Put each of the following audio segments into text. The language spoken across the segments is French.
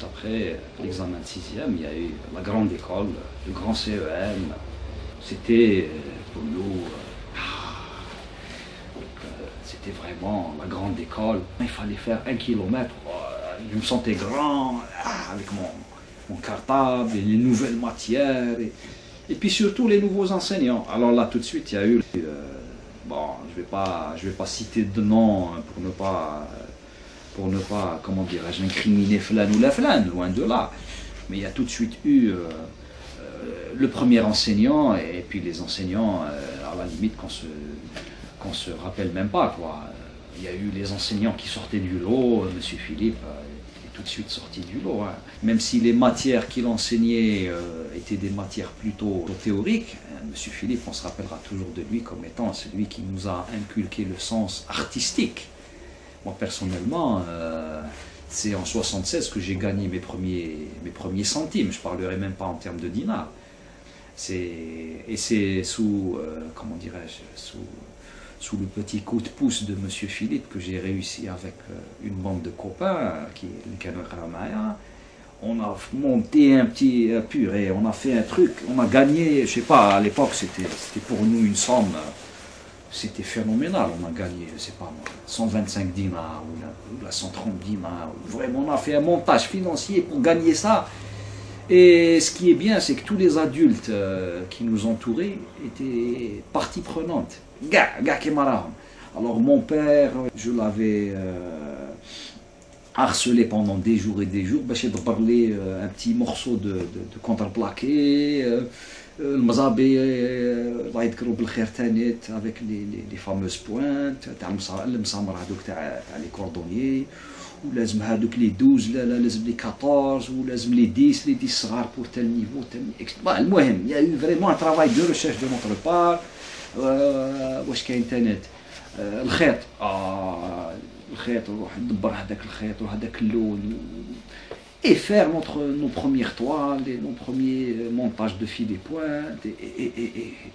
juste après l'examen de 6e, il y a eu la grande école, le grand CEM. C'était pour nous, c'était vraiment la grande école. Il fallait faire 1 kilomètre. Je me sentais grand, avec mon cartable et les nouvelles matières. Et puis surtout les nouveaux enseignants. Alors là, tout de suite, il y a eu... bon, je vais pas citer de nom pour ne pas, comment dirais-je, incriminer flan ou la flan, loin de là. Mais il y a tout de suite eu le premier enseignant et puis les enseignants, à la limite, qu'on se rappelle même pas, quoi. Il y a eu les enseignants qui sortaient du lot, M. Philippe est tout de suite sorti du lot. Hein. Même si les matières qu'il enseignait étaient des matières plutôt théoriques, M. Philippe, on se rappellera toujours de lui comme étant celui qui nous a inculqué le sens artistique. Moi, personnellement, c'est en 76 que j'ai gagné mes premiers centimes. Je ne parlerai même pas en termes de dinars. Et c'est sous, comment dirais-je, sous le petit coup de pouce de M. Philippe que j'ai réussi avec une bande de copains, qui est le Canara. On a monté un petit purée, on a fait un truc, on a gagné, je ne sais pas, à l'époque c'était pour nous une somme. C'était phénoménal, on a gagné, je ne sais pas moi, 125 dinars ou 130 dinars. Vraiment, on a fait un montage financier pour gagner ça. Et ce qui est bien, c'est que tous les adultes qui nous entouraient étaient partie prenante. Alors mon père, je l'avais harcelé pendant des jours et des jours, j'ai parlé un petit morceau de contreplaqué. المزابي الله يذكروا بالخير تانيت avec les fameuses pointes تاع المسامر هذوك تاع لي كوردونيي ولازم هذوك لي 12 لا لازم لي 14 ولازم لي 10 صغار بور تال نيفو تال المهم يا يو فريمون ترافاي دو ريشيرش دو نوتر بار واش كاين تانيت الخيط الخيط نروح ندبر هذاك الخيط وهذاك اللون et faire nos premières toiles, nos premiers montages de fil et pointes,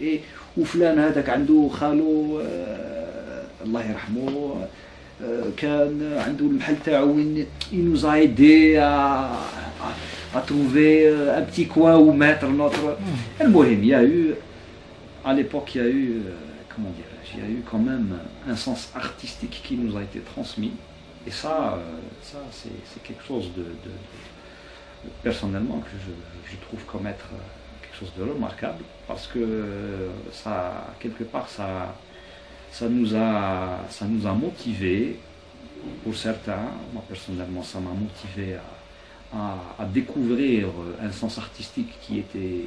et وفلان هذاك عنده خالو الله يرحمه كان عنده المحل تاعو il nous a aidé à trouver un petit coin où mettre notre... المهم, il y a eu, à l'époque, il y a eu, comment dirais-je, il y a eu quand même un sens artistique qui nous a été transmis. Et ça c'est quelque chose personnellement que je trouve comme être quelque chose de remarquable, parce que ça, quelque part, ça nous a motivés, pour certains. Moi personnellement, ça m'a motivé à découvrir un sens artistique qui était,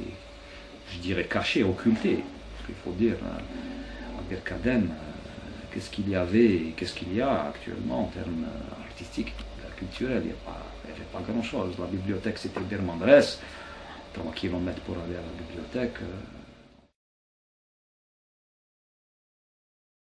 je dirais, caché, occulté. Parce qu'il faut dire, à Birkaden, qu'est-ce qu'il y avait et qu'est-ce qu'il y a actuellement en termes artistiques, culturels. Il n'y avait pas grand-chose. La bibliothèque, c'était Dermandres, 3 kilomètres pour aller à la bibliothèque.